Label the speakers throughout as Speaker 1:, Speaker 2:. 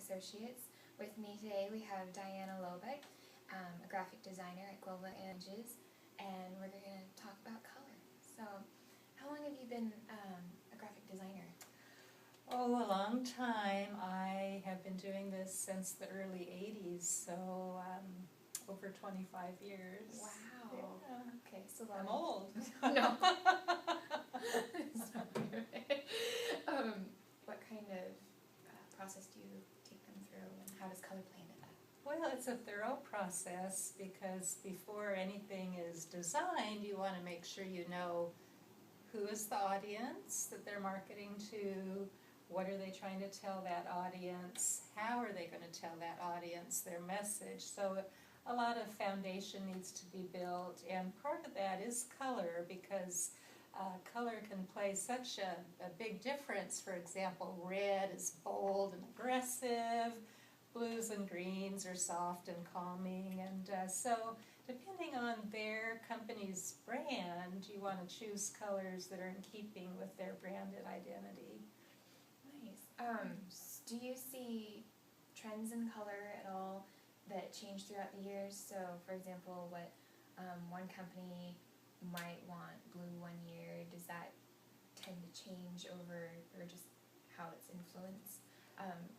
Speaker 1: Associates. With me today we have Diana Loback, a graphic designer at Global Images, and we're going to talk about color. So, how long have you been a graphic designer?
Speaker 2: Oh, a long time. I have been doing this since the early 80s, so over 25 years.
Speaker 1: Wow.
Speaker 2: Yeah.
Speaker 1: Okay, so
Speaker 2: I'm old.
Speaker 1: No. What kind of process do you take them through, and how does color play into that?
Speaker 2: Well, it's a thorough process because before anything is designed, you want to make sure you know who is the audience that they're marketing to, what are they trying to tell that audience, how are they going to tell that audience their message. So a lot of foundation needs to be built, and part of that is color, because color can play such a big difference. For example, red is bold and aggressive, blues and greens are soft and calming, and so depending on their company's brand, you want to choose colors that are in keeping with their branded identity.
Speaker 1: Nice. Do you see trends in color at all that change throughout the years? So, for example, what one company might want blue one year, does that tend to change over, or just how it's influenced?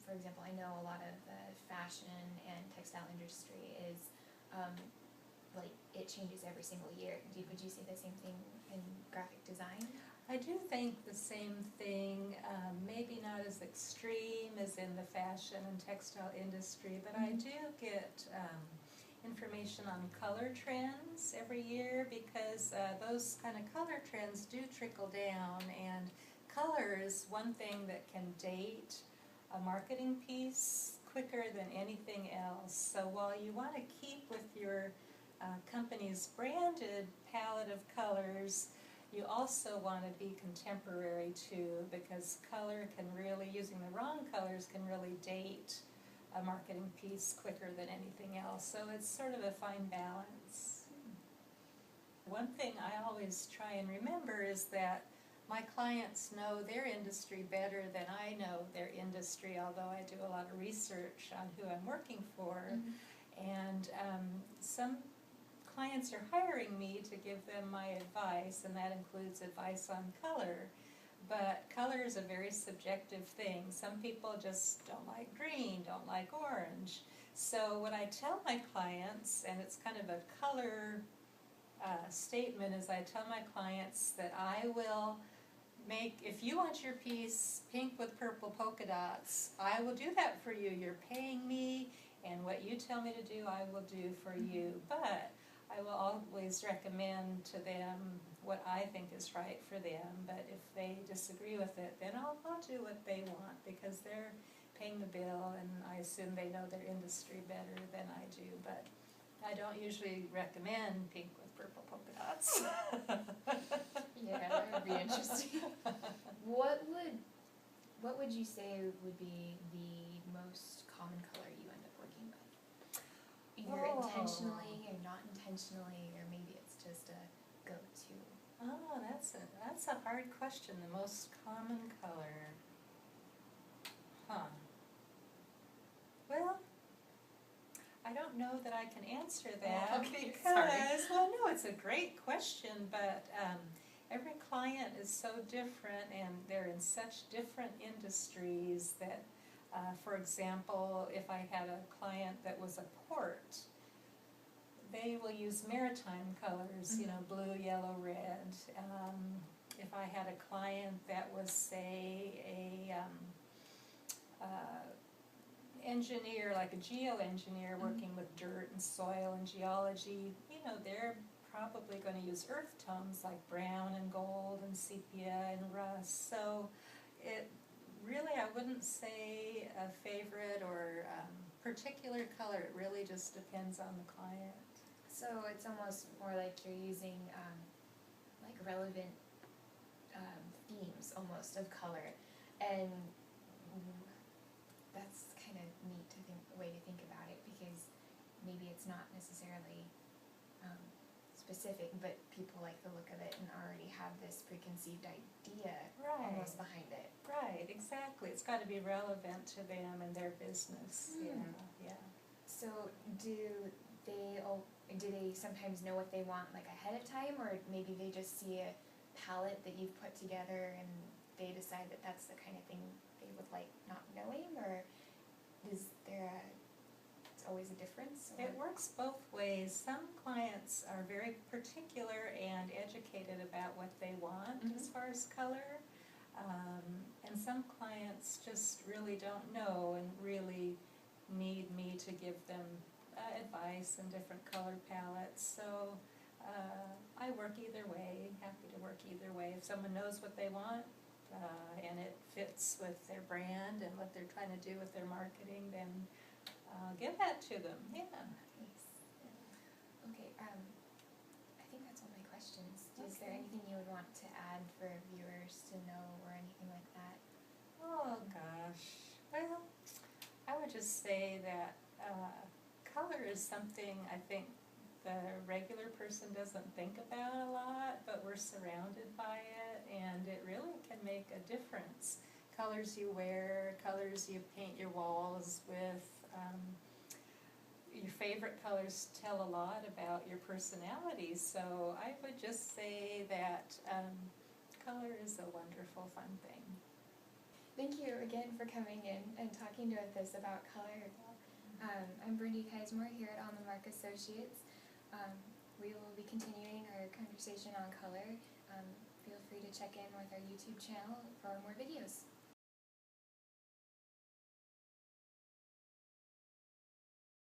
Speaker 1: For example, I know a lot of the fashion and textile industry is like it changes every single year. Would you say the same thing in graphic design?
Speaker 2: I do think the same thing, maybe not as extreme as in the fashion and textile industry, but I do get information on color trends every year, because those kind of color trends do trickle down, and color is one thing that can date a marketing piece quicker than anything else. So while you want to keep with your company's branded palette of colors, you also want to be contemporary too, because color can really, using the wrong colors can really date a marketing piece quicker than anything else. So it's sort of a fine balance. One thing I always try and remember is that my clients know their industry better than I know their industry, although I do a lot of research on who I'm working for. And some clients are hiring me to give them my advice, and that includes advice on color. But color is a very subjective thing. Some people just don't like green, don't like orange. So what I tell my clients, and it's kind of a color statement, is I tell my clients that I will make, if you want your piece pink with purple polka dots, I will do that for you. You're paying me, and what you tell me to do, I will do for you. But I will always recommend to them what I think is right for them, but if they disagree with it, then I'll do what they want, because they're paying the bill, and I assume they know their industry better than I do. But I don't usually recommend pink with purple polka dots.
Speaker 1: Yeah, that would be interesting. What would you say would be the most common color you end up working with? Either intentionally or not intentionally, or maybe it's just a go-to.
Speaker 2: Oh, that's a hard question. The most common color. Well, I don't know that I can answer that, because, well, no, it's a great question, but every client is so different, and they're in such different industries that, for example, if I had a client that was a port, they will use maritime colors, you know, blue, yellow, red. If I had a client that was, say, a engineer, like a geoengineer working with dirt and soil and geology, you know, they're probably going to use earth tones like brown and gold and sepia and rust. So it really, I wouldn't say a favorite or particular color. It really just depends on the client.
Speaker 1: So it's almost more like you're using like relevant themes almost of color, and that's kind of neat way to think about it, because maybe it's not necessarily specific, but people like the look of it and already have this preconceived idea
Speaker 2: Right.
Speaker 1: almost behind it.
Speaker 2: Right, exactly. It's got to be relevant to them and their business. Yeah.
Speaker 1: So do they sometimes know what they want like ahead of time, or maybe they just see a palette that you've put together and they decide that that's the kind of thing they would like, not knowing, or is there always a difference? Or?
Speaker 2: It works both ways. Some clients are very particular and educated about what they want as far as color, and some clients just really don't know and really need me to give them advice and different color palettes. So I work either way, happy to work either way. If someone knows what they want and it fits with their brand and what they're trying to do with their marketing, then give that to them. Yeah.
Speaker 1: Nice. Okay. I think that's all my questions. Is there
Speaker 2: Okay.
Speaker 1: anything you would want to add for viewers to know, or anything like that?
Speaker 2: Oh gosh. Well, I would just say that color is something I think the regular person doesn't think about a lot, but we're surrounded by it, and it really can make a difference. Colors you wear, colors you paint your walls with, your favorite colors tell a lot about your personality, so I would just say that color is a wonderful, fun thing.
Speaker 1: Thank you again for coming in and talking to us about color. I'm Brindi Kisamore here at On the Mark Associates. We will be continuing our conversation on color. Feel free to check in with our YouTube channel for more videos.